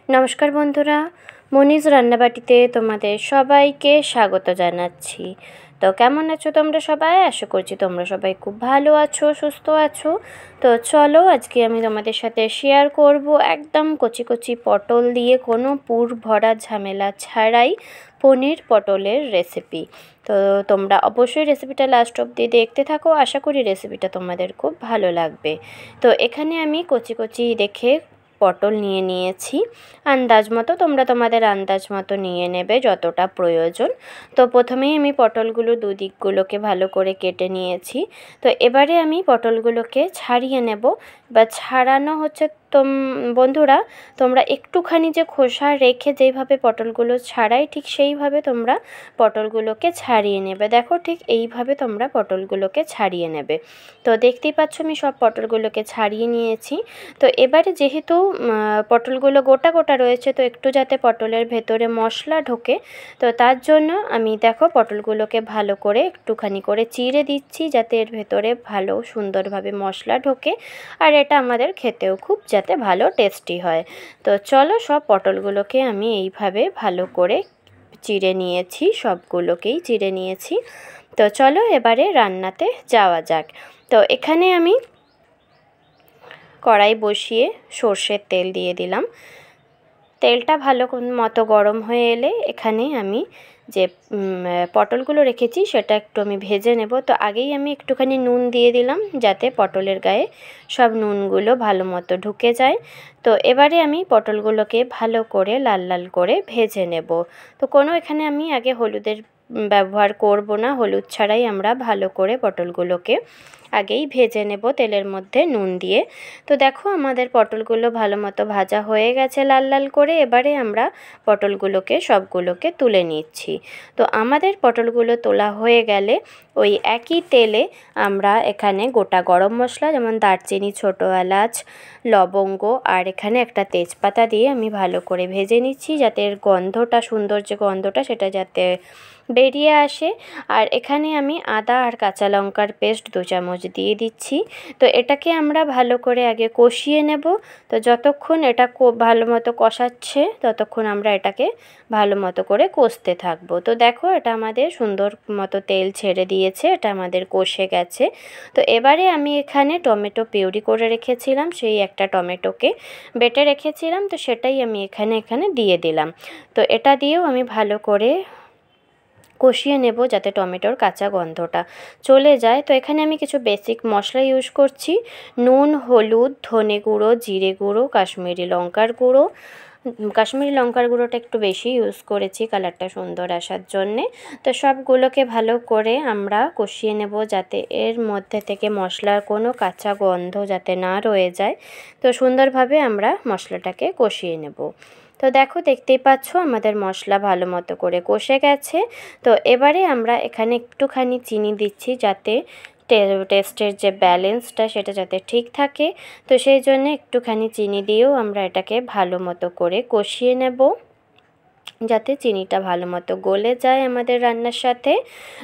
নমস্কার বন্ধুরা, মনিজ রান্নাবাটিতে তোমাদের সবাইকে স্বাগত জানাচ্ছি। তো কেমন আছো তোমরা সবাই? আশা করছি তোমরা সবাই খুব ভালো আছো, সুস্থ আছো। তো চলো আজকে আমি তোমাদের সাথে শেয়ার করব একদম কচি কচি পটল দিয়ে কোনো পুর ভরা ঝামেলা ছাড়াই পনির পটলের রেসিপি। তো তোমরা অবশ্যই রেসিপিটা লাস্ট অবধি দেখতে থাকো, আশা করি রেসিপিটা তোমাদের খুব ভালো লাগবে। তো এখানে আমি কচি কচি দেখে পটল নিয়ে নিয়েছি। আন্দাজ মতো তোমরা তোমাদের আন্দাজ মতো নিয়ে নেবে যতটা প্রয়োজন। তো প্রথমেই আমি পটলগুলো দুদিকগুলোকে ভালো করে কেটে নিয়েছি। তো এবারে আমি পটলগুলোকে ছাড়িয়ে নেব। বা ছাড়ানো হচ্ছে বন্ধুরা, তোমরা একটুখানি যে খোসা রেখে যেইভাবে পটলগুলো ছাড়াই ঠিক সেইভাবে তোমরা পটলগুলোকে ছাড়িয়ে নেবে। দেখো ঠিক এইভাবে তোমরা পটলগুলোকে ছাড়িয়ে নেবে। তো দেখতেই পাচ্ছ আমি সব পটলগুলোকে ছাড়িয়ে নিয়েছি। তো এবারে যেহেতু পটলগুলো গোটা গোটা রয়েছে, তো একটু যাতে পটলের ভেতরে মশলা ঢোকে, তো তার জন্য আমি দেখো পটলগুলোকে ভালো করে একটুখানি করে চিড়ে দিচ্ছি যাতে এর ভেতরে ভালো সুন্দরভাবে মশলা ঢোকে আর এটা আমাদের খেতেও খুব যাতে ভালো টেস্টি হয়। তো চলো সব পটলগুলোকে আমি এইভাবে ভালো করে চিড়ে নিয়েছি, সবগুলোকেই চিড়ে নিয়েছি। তো চলো এবারে রান্নাতে যাওয়া যাক। তো এখানে আমি কড়াই বসিয়ে সর্ষের তেল দিয়ে দিলাম। তেলটা ভালো মতো গরম হয়ে এলে এখানে আমি যে পটলগুলো রেখেছি সেটা একটু আমি ভেজে নেব। তো আগেই আমি একটুখানি নুন দিয়ে দিলাম যাতে পটলের গায়ে সব নুনগুলো ভালো মতো ঢুকে যায়। তো এবারে আমি পটলগুলোকে ভালো করে লাল লাল করে ভেজে নেব। তো কোনো এখানে আমি আগে হলুদের ব্যবহার করব না, হলুদ ছাড়াই আমরা ভালো করে পটলগুলোকে আগেই ভেজে নেব তেলের মধ্যে নুন দিয়ে। তো দেখো আমাদের পটলগুলো ভালো মতো ভাজা হয়ে গেছে লাল লাল করে। এবারে আমরা পটলগুলোকে সবগুলোকে তুলে নিচ্ছি। তো আমাদের পটলগুলো তোলা হয়ে গেলে ওই একই তেলে আমরা এখানে গোটা গরম মশলা যেমন দারচিনি, ছোটো এলাচ, লবঙ্গ আর এখানে একটা তেজপাতা দিয়ে আমি ভালো করে ভেজে নিচ্ছি যাতে এর গন্ধটা, সুন্দর যে গন্ধটা সেটা যাতে বেরিয়ে আসে। আর এখানে আমি আদা আর কাঁচা লঙ্কার পেস্ট 2 চামচ দিয়ে দিচ্ছি। তো এটাকে আমরা ভালো করে আগে কষিয়ে নেব। তো যতক্ষণ এটা ভালো মতো কষাচ্ছে ততক্ষণ আমরা এটাকে ভালো মতো করে কষতে থাকবো। তো দেখো এটা আমাদের সুন্দর মতো তেল ছেড়ে দিয়েছে, এটা আমাদের কষে গেছে। তো এবারে আমি এখানে টমেটো পিউরি করে রেখেছিলাম, সেই একটা টমেটোকে বেটে রেখেছিলাম, তো সেটাই আমি এখানে দিয়ে দিলাম। তো এটা দিয়েও আমি ভালো করে কষিয়ে নেব যাতে টমেটোর কাঁচা গন্ধটা চলে যায়। তো এখানে আমি কিছু বেসিক মশলা ইউজ করছি: নুন, হলুদ, ধনে গুঁড়ো, জিরে গুঁড়ো, কাশ্মীরি লঙ্কার গুঁড়ো। কাশ্মীরি লঙ্কার গুঁড়োটা একটু বেশি ইউজ করেছি কালারটা সুন্দর আসার জন্যে। তো সবগুলোকে ভালো করে আমরা কষিয়ে নেব যাতে এর মধ্যে থেকে মশলার কোনো কাঁচা গন্ধ যাতে না রয়ে যায়। তো সুন্দরভাবে আমরা মশলাটাকে কষিয়ে নেব। তো দেখো দেখতেই পাচ্ছ আমাদের মশলা ভালো মতো করে কষে গেছে। তো এবারে আমরা এখানে একটুখানি চিনি দিচ্ছি যাতে টেস্টের যে ব্যালেন্সটা সেটা যাতে ঠিক থাকে। তো সেই জন্য একটুখানি চিনি দিয়েও আমরা এটাকে ভালো মতো করে কষিয়ে নেব যাতে চিনিটা ভালো মতো গলে যায় আমাদের রান্নার সাথে।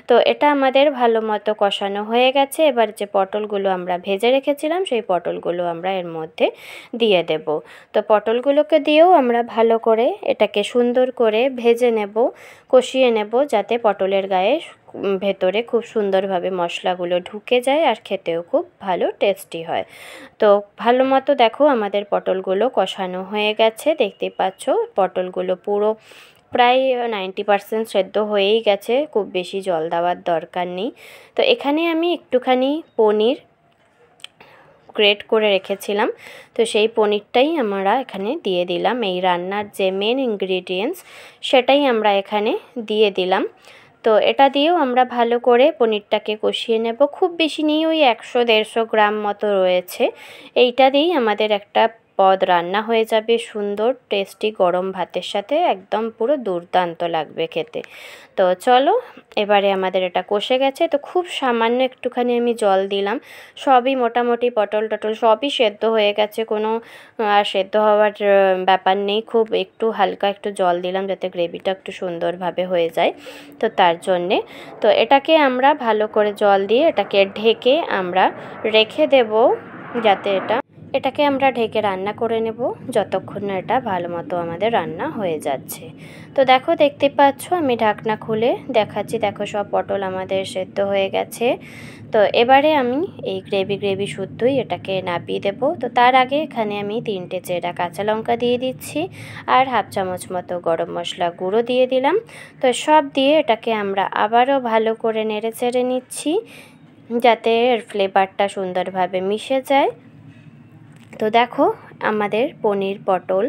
তো এটা আমাদের ভালো মতো কষানো হয়ে গেছে। এবার যে পটলগুলো আমরা ভেজে রেখেছিলাম সেই পটলগুলো আমরা এর মধ্যে দিয়ে দেব। তো পটলগুলোকে দিয়েও আমরা ভালো করে এটাকে সুন্দর করে ভেজে নেব, কষিয়ে নেব যাতে পটলের গায়ে ভেতরে খুব সুন্দরভাবে মশলাগুলো ঢুকে যায় আর খেতেও খুব ভালো টেস্টি হয়। তো ভালো মতো দেখো আমাদের পটলগুলো কষানো হয়ে গেছে, দেখতেই পাচ্ছ পটলগুলো পুরো প্রায় 90% সেদ্ধ হয়েই গেছে, খুব বেশি জল দেওয়ার দরকার নেই। তো এখানে আমি একটুখানি পনির গ্রেট করে রেখেছিলাম, তো সেই পনিরটাই আমরা এখানে দিয়ে দিলাম। এই রান্নার যে মেন ইনগ্রিডিয়েন্টস সেটাই আমরা এখানে দিয়ে দিলাম। তো এটা দিয়েও আমরা ভালো করে পনিরটাকে কষিয়ে নেব। খুব বেশি নেই, ওই 100-150 গ্রাম মতো রয়েছে। এইটা দিয়েই আমাদের একটা পদ রান্না হয়ে যাবে, সুন্দর টেস্টি গরম ভাতের সাথে একদম পুরো দুর্দান্ত লাগবে খেতে। তো চলো এবারে আমাদের এটা কষে গেছে, তো খুব সামান্য একটুখানি আমি জল দিলাম। সবই মোটামুটি পটল টটল সবই সেদ্ধ হয়ে গেছে, কোনো আর সেদ্ধ হওয়ার ব্যাপার নেই। খুব একটু হালকা একটু জল দিলাম যাতে গ্রেভিটা একটু সুন্দরভাবে হয়ে যায়, তো তার জন্যে। তো এটাকে আমরা ভালো করে জল দিয়ে এটাকে ঢেকে আমরা রেখে দেব যাতে এটা এটাকে আমরা ঢেকে রান্না করে নেব যতক্ষণ না এটা ভালো মতো আমাদের রান্না হয়ে যাচ্ছে। তো দেখো, দেখতে পাচ্ছ আমি ঢাকনা খুলে দেখাচ্ছি। দেখো সব পটল আমাদের সেদ্ধ হয়ে গেছে। তো এবারে আমি এই গ্রেভি শুদ্ধই এটাকে নাবিয়ে দেব। তো তার আগে এখানে আমি 3টে চেরা কাঁচা লঙ্কা দিয়ে দিচ্ছি, আর হাফ চামচ মতো গরম মশলা গুঁড়ো দিয়ে দিলাম। তো সব দিয়ে এটাকে আমরা আবারও ভালো করে নেড়ে চেড়ে নিচ্ছি, যাতে এর ফ্লেভারটা সুন্দরভাবে মিশে যায়। তো দেখো আমাদের পনির পটল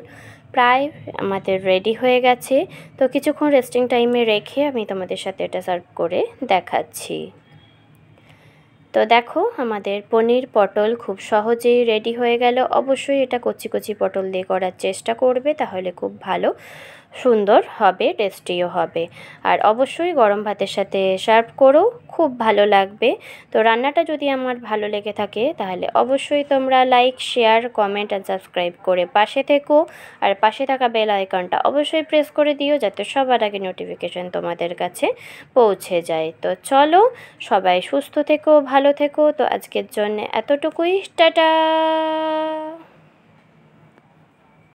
প্রায় আমাদের রেডি হয়ে গেছে। তো কিছুক্ষণ রেস্টিং টাইমে রেখে আমি তোমাদের সাথে এটা সার্ভ করে দেখাচ্ছি। তো দেখো আমাদের পনির পটল খুব সহজেই রেডি হয়ে গেল। অবশ্যই এটা কচি কচি পটল দিয়ে করার চেষ্টা করবে, তাহলে খুব ভালো সুন্দর হবে, টেস্টিও হবে। আর অবশ্যই গরম ভাতের সাথে সার্ভ করো, খুব ভালো লাগবে। তো রান্নাটা যদি আমার ভালো লেগে থাকে তাহলে অবশ্যই তোমরা লাইক, শেয়ার, কমেন্ট আর সাবস্ক্রাইব করে পাশে থেকো। আর পাশে থাকা বেল আইকনটা অবশ্যই প্রেস করে দিও, যাতে সবার আগে নোটিফিকেশন তোমাদের কাছে পৌঁছে যায়। তো চলো, সবাই সুস্থ থেকো, ভালো থেকো। তো আজকের জন্য এতটুকুই, টাটা।